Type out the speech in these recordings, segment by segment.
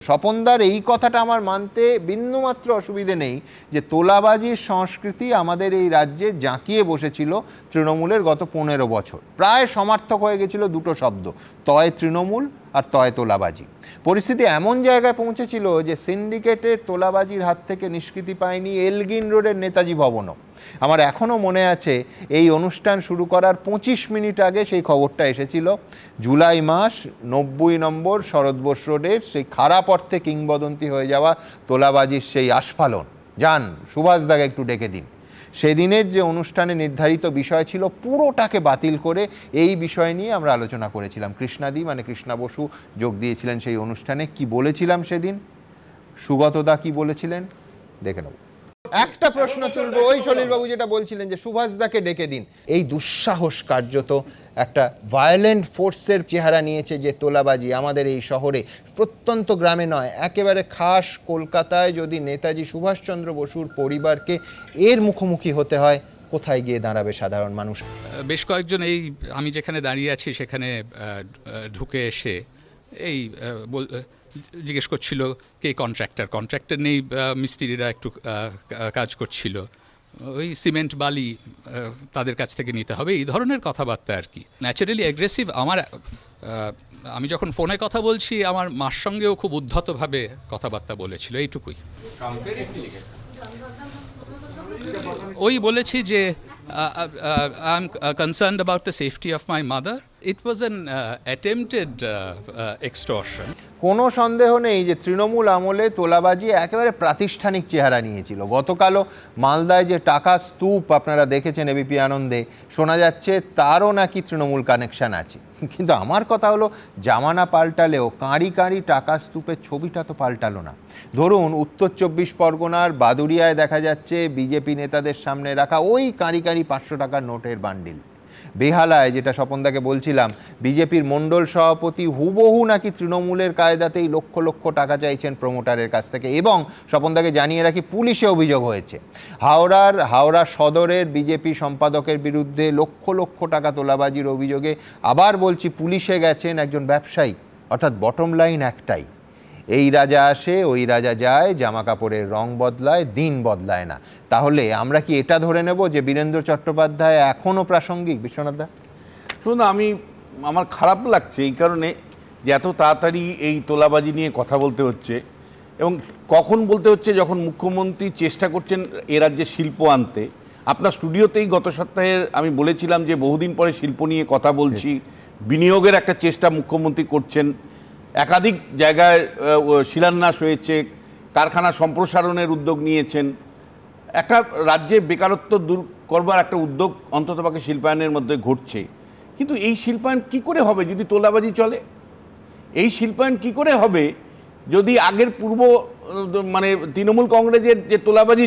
স্বপনদার এই কথাটা আমার মানতে বিন্দুমাত্র অসুবিধে নেই যে তোলাবাজির সংস্কৃতি আমাদের এই রাজ্যে জাঁকিয়ে বসেছিল তৃণমূলের গত 15 বছর। প্রায় সমার্থক হয়ে গেছিল দুটো শব্দ, তয় তৃণমূল আর তয় তোলাবাজি। পরিস্থিতি এমন জায়গায় পৌঁছেছিল যে সিন্ডিকেটের তোলাবাজির হাত থেকে নিষ্কৃতি পায়নি এলগিন রোডের নেতাজি ভবনও। আমার এখনও মনে আছে এই অনুষ্ঠান শুরু করার 25 মিনিট আগে সেই খবরটা এসেছিল। জুলাই মাস, 90 নম্বর শরৎ বোস রোডের সেই খারাপ অর্থে কিংবদন্তি হয়ে যাওয়া তোলাবাজির সেই আস্ফালন। যান, সুভাষ দাকে একটু ডেকে দিন। সেদিনের যে অনুষ্ঠানে নির্ধারিত বিষয় ছিল পুরোটাকে বাতিল করে এই বিষয় নিয়ে আমরা আলোচনা করেছিলাম। কৃষ্ণাদি মানে কৃষ্ণা বসু যোগ দিয়েছিলেন সেই অনুষ্ঠানে। কি বলেছিলাম সেদিন, সুগতদা কি বলেছিলেন দেখে নেব। একটা প্রশ্ন তুলবো, ওই সলিলবাবু যেটা বলছিলেন যে সুভাষদাকে ডেকে দিন। এই দুঃসাহস কার্যত একটা ভায়োলেন্ট ফোর্সের চেহারা নিয়েছে যে তোলাবাজি আমাদের এই শহরে, প্রত্যন্ত গ্রামে নয়, একেবারে খাস কলকাতায় যদি নেতাজি সুভাষচন্দ্র বসুর পরিবারকে এর মুখোমুখি হতে হয়, কোথায় গিয়ে দাঁড়াবে সাধারণ মানুষ? বেশ কয়েকজন এই আমি যেখানে দাঁড়িয়ে আছি সেখানে ঢুকে এসে এই জিজ্ঞেস করছিল কে কন্ট্রাক্টর নেই, মিস্ত্রিরা একটু কাজ করছিল, ওই সিমেন্ট বালি তাদের কাছ থেকে নিতে হবে, এই ধরনের কথাবার্তা আর কি। Naturally aggressive. আমি যখন ফোনে কথা বলছি আমার মার সঙ্গেও খুব উদ্ধতভাবে কথাবার্তা বলেছিল, এইটুকুই। ওই বলেছি যে I am concerned about the safety of my mother. It was an attempted extortion. কোনো সন্দেহ নেই যে তৃণমূল আমলে তোলাবাজি একেবারে প্রাতিষ্ঠানিক চেহারা নিয়েছিল। গতকালও মালদায় যে টাকা স্তূপ আপনারা দেখেছেন এবিপি আনন্দে, শোনা যাচ্ছে তারও নাকি তৃণমূল কানেকশন আছে। কিন্তু আমার কথা হলো, জামানা পাল্টালেও কাঁড়ি কাঁড়ি টাকা স্তূপের ছবিটা তো পাল্টালো না। ধরুন উত্তর 24 পরগনার বাদুড়িয়ায় দেখা যাচ্ছে বিজেপি নেতাদের সামনে রাখা ওই কাঁড়ি কাঁড়ি 500 টাকার নোটের বান্ডিল। বেহালায়, যেটা স্বপনদাকে বলছিলাম, বিজেপির মণ্ডল সভাপতি হুবহু নাকি তৃণমূলের কায়দাতেই লক্ষ লক্ষ টাকা চাইছেন প্রমোটারের কাছ থেকে। এবং স্বপনদাকে জানিয়ে রাখি, পুলিশে অভিযোগ হয়েছে হাওড়া সদরের বিজেপি সম্পাদকের বিরুদ্ধে লক্ষ লক্ষ টাকা তোলাবাজির অভিযোগে, আবার বলছি, পুলিশে গেছেন একজন ব্যবসায়ী। অর্থাৎ বটম লাইন একটাই, এই রাজা আসে ওই রাজা যায়, জামা কাপড়ের রং বদলায়, দিন বদলায় না। তাহলে আমরা কি এটা ধরে নেব যে বীরেন্দ্র চট্টোপাধ্যায় এখনও প্রাসঙ্গিক? বিশ্বনাথ দা শুনুন, আমার খারাপ লাগছে এই কারণে যে এত তাড়াতাড়ি এই তোলাবাজি নিয়ে কথা বলতে হচ্ছে, এবং কখন বলতে হচ্ছে যখন মুখ্যমন্ত্রী চেষ্টা করছেন এ রাজ্যে শিল্প আনতে। আপনার স্টুডিওতেই গত সপ্তাহে আমি বলেছিলাম যে বহুদিন পরে শিল্প নিয়ে কথা বলছি, বিনিয়োগের একটা চেষ্টা মুখ্যমন্ত্রী করছেন, একাধিক জায়গায় শিলান্যাস হয়েছে, কারখানা সম্প্রসারণের উদ্যোগ নিয়েছেন, একটা রাজ্যে বেকারত্ব দূর করবার একটা উদ্যোগ অন্ততপক্ষে শিল্পায়নের মধ্যে ঘটছে। কিন্তু এই শিল্পায়ন কি করে হবে যদি তোলাবাজি চলে? এই শিল্পায়ন কি করে হবে যদি আগের মানে তৃণমূল কংগ্রেসের যে তোলাবাজি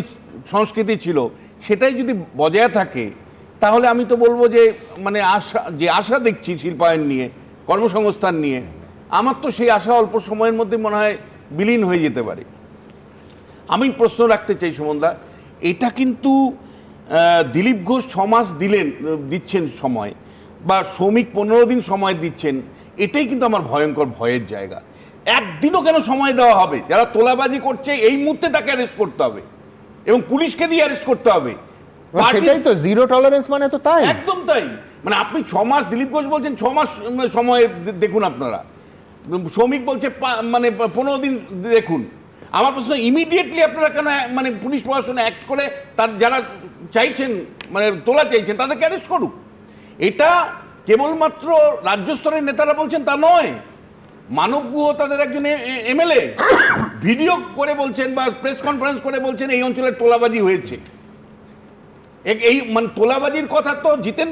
সংস্কৃতি ছিল সেটাই যদি বজায় থাকে? তাহলে আমি তো বলবো যে মানে আশা দেখছি শিল্পায়ন নিয়ে, কর্মসংস্থান নিয়ে, আমার তো সেই আশা অল্প সময়ের মধ্যে মনে হয় বিলীন হয়ে যেতে পারে। আমি প্রশ্ন রাখতে চাই সুমনদা, এটা কিন্তু দিলীপ ঘোষ 6 মাস দিচ্ছেন সময়, বা শ্রমিক 15 দিন সময় দিচ্ছেন, এটাই কিন্তু আমার ভয়ঙ্কর ভয়ের জায়গা। একদিনও কেন সময় দেওয়া হবে? যারা তোলাবাজি করছে এই মুহূর্তে তাকে অ্যারেস্ট করতে হবে এবং পুলিশকে দিয়ে অ্যারেস্ট করতে হবে। সেটাই তো জিরো টলারেন্স, মানে তো তাই, একদম তাই। মানে আপনি 6 মাস, দিলীপ ঘোষ বলছেন 6 মাস সময় দেখুন, আপনারা শ্রমিক বলছে মানে 15 দিন দেখুন। আমার প্রশ্ন, ইমিডিয়েটলি আপনারা কেন মানে পুলিশ প্রশাসন অ্যাক্ট করে তার যারা চাইছেন মানে তোলা চাইছেন তাদেরকে অ্যারেস্ট করুক? এটা কেবলমাত্র রাজ্য স্তরের নেতারা বলছেন তা নয়, মানব গুহ তাদের একজন এমএলএ ভিডিও করে বলছেন বা প্রেস কনফারেন্স করে বলছেন এই অঞ্চলের তোলাবাজি হয়েছে। এই মানে তোলাবাজির কথা তো জিতেন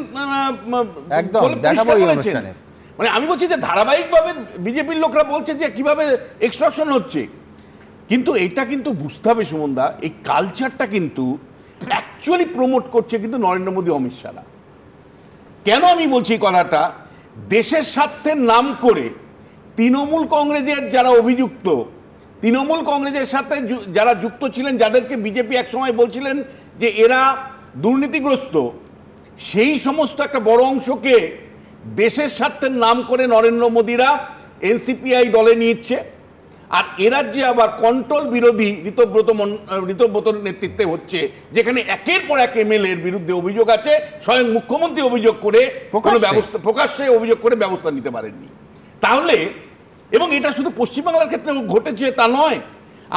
একদম দেখাবো এই অনুষ্ঠানে। মানে আমি বলছি যে ধারাবাহিকভাবে বিজেপির লোকরা বলছে যে কিভাবে এক্সটর্শন হচ্ছে। কিন্তু এটা কিন্তু বুঝতে হবে সুমনদা, এই কালচারটা কিন্তু অ্যাকচুয়ালি প্রমোট করছে কিন্তু নরেন্দ্র মোদী, অমিত শাহরা। কেন আমি বলছি এই কথাটা? দেশের স্বার্থের নাম করে তৃণমূল কংগ্রেসের যারা অভিযুক্ত, তৃণমূল কংগ্রেসের সাথে যারা যুক্ত ছিলেন, যাদেরকে বিজেপি একসময় বলছিলেন যে এরা দুর্নীতিগ্রস্ত, সেই সমস্ত একটা বড় অংশকে দেশের স্বার্থের নাম করে নরেন্দ্র মোদীরা এনসিপিআই দলে নিচ্ছে। আর এরাজ্যে আবার কন্ট্রোল বিরোধী ঋতব্রতর নেতৃত্বে হচ্ছে, যেখানে একের পর এক এমএলএ এর বিরুদ্ধে অভিযোগ আছে, স্বয়ং মুখ্যমন্ত্রী অভিযোগ করে কোনো ব্যবস্থা প্রকাশ্যে অভিযোগ করে ব্যবস্থা নিতে পারেননি। তাহলে, এবং এটা শুধু পশ্চিমবাংলার ক্ষেত্রে ঘটেছে তা নয়,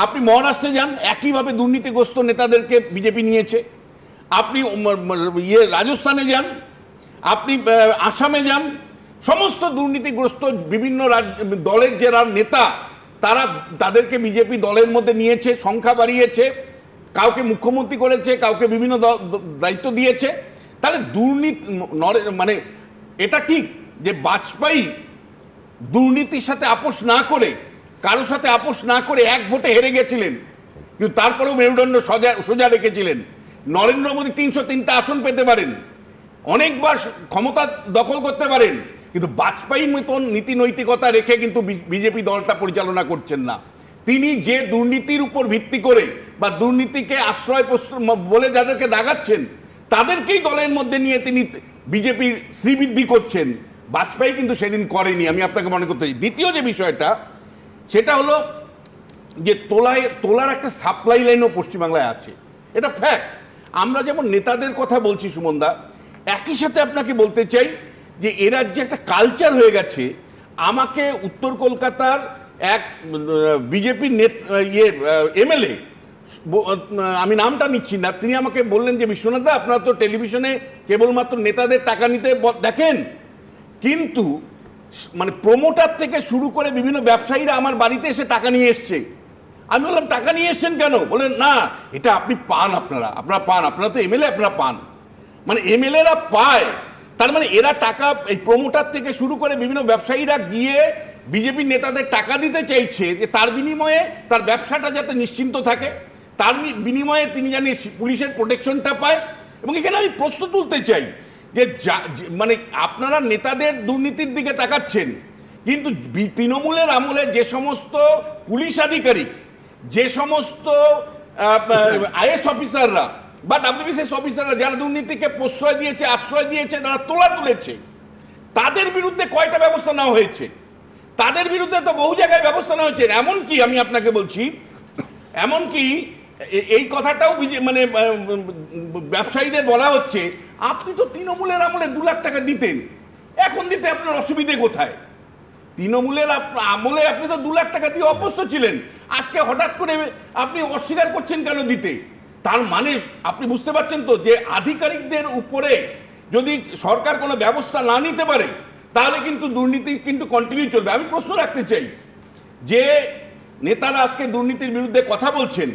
আপনি মহারাষ্ট্রে যান, একইভাবে দুর্নীতিগ্রস্ত নেতাদেরকে বিজেপি নিয়েছে। আপনি রাজস্থানে যান, আপনি আসামে যান, সমস্ত দুর্নীতিগ্রস্ত বিভিন্ন দলের যারা নেতা তাদেরকে বিজেপি দলের মধ্যে নিয়েছে, সংখ্যা বাড়িয়েছে, কাউকে মুখ্যমন্ত্রী করেছে, কাউকে বিভিন্ন দায়িত্ব দিয়েছে। তাহলে দুর্নীতি মানে এটা ঠিক যে বাজপেয়ী দুর্নীতির সাথে আপোষ না করে, কারোর সাথে আপোষ না করে এক ভোটে হেরে গেছিলেন, কিন্তু তারপরেও মেরুদণ্ড সোজা রেখেছিলেন। নরেন্দ্র মোদী 303টা আসন পেতে পারেন, অনেকবার ক্ষমতা দখল করতে পারেন, কিন্তু বাজপেয়ীর মতন নীতি নৈতিকতা রেখে কিন্তু বিজেপি দলটা পরিচালনা করছেন না। তিনি যে দুর্নীতির উপর ভিত্তি করে বা দুর্নীতিকে আশ্রয় বলে যাদেরকে দাগাচ্ছেন, তাদেরকেই দলের মধ্যে নিয়ে তিনি বিজেপির শ্রীবৃদ্ধি করছেন। বাজপেয়ী কিন্তু সেদিন করেনি, আমি আপনাকে মনে করতে চাই। দ্বিতীয় যে বিষয়টা, সেটা হলো যে তোলার একটা সাপ্লাই লাইনও পশ্চিমবাংলায় আছে, এটা ফ্যাক্ট। আমরা যেমন নেতাদের কথা বলছি সুমনদা, একই সাথে আপনাকে বলতে চাই যে এ রাজ্যে একটা কালচার হয়ে গেছে। আমাকে উত্তর কলকাতার এক বিজেপি এমএলএ, আমি নামটা নিচ্ছি না, তিনি আমাকে বললেন যে বিশ্বনাথ দা, আপনারা তো টেলিভিশনে কেবলমাত্র নেতাদের টাকা নিতে দেখেন, কিন্তু মানে প্রমোটার থেকে শুরু করে বিভিন্ন ব্যবসায়ীরা আমার বাড়িতে এসে টাকা নিয়ে এসছে। আমি বললাম টাকা নিয়ে এসছেন কেন? বলেন না, এটা আপনি পান, আপনারা তো এমএলএ, আপনারা পান। মানে এমএলএরা পায়, তার মানে এরা টাকা, এই প্রমোটার থেকে শুরু করে বিভিন্ন ব্যবসায়ীরা গিয়ে বিজেপি নেতাদের টাকা দিতে চাইছে যে তার বিনিময়ে তার ব্যবসাটা যাতে নিশ্চিন্ত থাকে, তার বিনিময়ে তিনি জানি পুলিশের প্রোটেকশনটা পায়। এবং এখানে আমি প্রশ্ন তুলতে চাই যে মানে আপনারা নেতাদের দুর্নীতির দিকে তাকাচ্ছেন, কিন্তু তৃণমূলের আমলে যে সমস্ত পুলিশ আধিকারিক, যে সমস্ত আইএস অফিসাররা বা ডাব্লিউবিসিএস অফিসাররা যারা দুর্নীতিকে প্রশ্রয় দিয়েছে, আশ্রয় দিয়েছে, তারা তুলেছে, তাদের বিরুদ্ধে কয়টা ব্যবস্থা নেওয়া হয়েছে? তাদের বিরুদ্ধে তো বহু জায়গায় ব্যবস্থা নেওয়া হয়েছে। এমনকি আমি আপনাকে বলছি, এমনকি এই কথাটাও মানে ব্যবসায়ীদের বলা হচ্ছে, আপনি তো তৃণমূলের আমলে 2 লাখ টাকা দিতেন, এখন দিতে আপনার অসুবিধে কোথায়? তৃণমূলের আমলে আপনি তো 2 লাখ টাকা দিয়ে অভ্যস্ত ছিলেন, আজকে হঠাৎ করে আপনি অস্বীকার করছেন কেন দিতে? তার মানে আপনি বুঝতে পারছেন তো যে আধিকারিকদের উপরে যদি সরকার কোনো ব্যবস্থা না নিতে পারে, তাহলে কিন্তু দুর্নীতি কিন্তু কন্টিনিউ চলবে। আমি প্রশ্ন রাখতে চাই, যে নেতারা আজকে দুর্নীতির বিরুদ্ধে কথা বলছেন,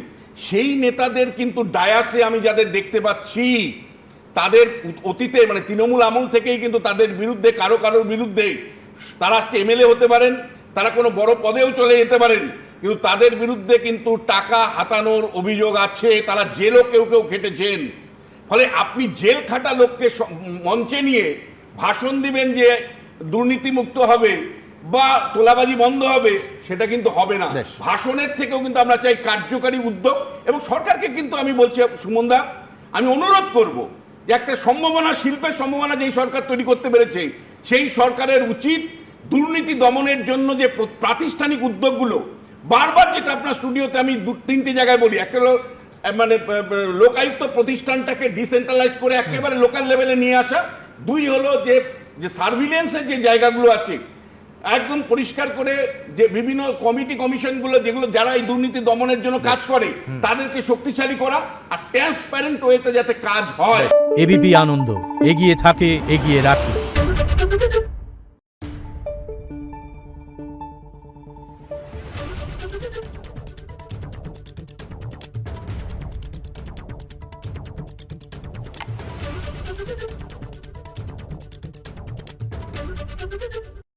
সেই নেতাদের কিন্তু ডায়াসে আমি যাদের দেখতে পাচ্ছি, তাদের অতীতে মানে তৃণমূল আমল থেকেই কিন্তু তাদের বিরুদ্ধে কারোর বিরুদ্ধে, তারা আজকে এমএলএ হতে পারেন, তারা কোনো বড় পদেও চলে যেতে পারেন, কিন্তু তাদের বিরুদ্ধে কিন্তু টাকা হাতানোর অভিযোগ আছে, তারা জেলও কেউ খেটেছেন। ফলে আপনি জেল খাটা লোককে মঞ্চে নিয়ে ভাষণ দিবেন যে দুর্নীতিমুক্ত হবে বা তোলাবাজি বন্ধ হবে, সেটা কিন্তু হবে না। ভাষণের থেকেও কিন্তু আমরা চাই কার্যকারী উদ্যোগ। এবং সরকারকে কিন্তু আমি বলছি সুমনদা, আমি অনুরোধ করব যে একটা সম্ভাবনা, শিল্পের সম্ভাবনা যেই সরকার তৈরি করতে পেরেছে, সেই সরকারের উচিত দুর্নীতি দমনের জন্য যে প্রাতিষ্ঠানিক উদ্যোগগুলো, বারবার যেটা আপনার স্টুডিওতে আমি 2-3টে জায়গায় বলি, একটা হলো মানে লোকায়ুক্ত প্রতিষ্ঠানটাকে ডিসেন্ট্রালাইজ করে একেবারে লোকাল লেভেলে নিয়ে আসা, 2 হলো যে সার্ভিলেন্সের যে জায়গাগুলো আছে একদম পরিষ্কার করে, যে বিভিন্ন কমিটি কমিশনগুলো যেগুলো যারা এই দুর্নীতি দমনের জন্য কাজ করে, তাদেরকে শক্তিশালী করা, আর ট্রান্সপারেন্ট ওয়েতে যাতে কাজ হয়। এবিপি আনন্দ, এগিয়ে থাকে, এগিয়ে রাখে।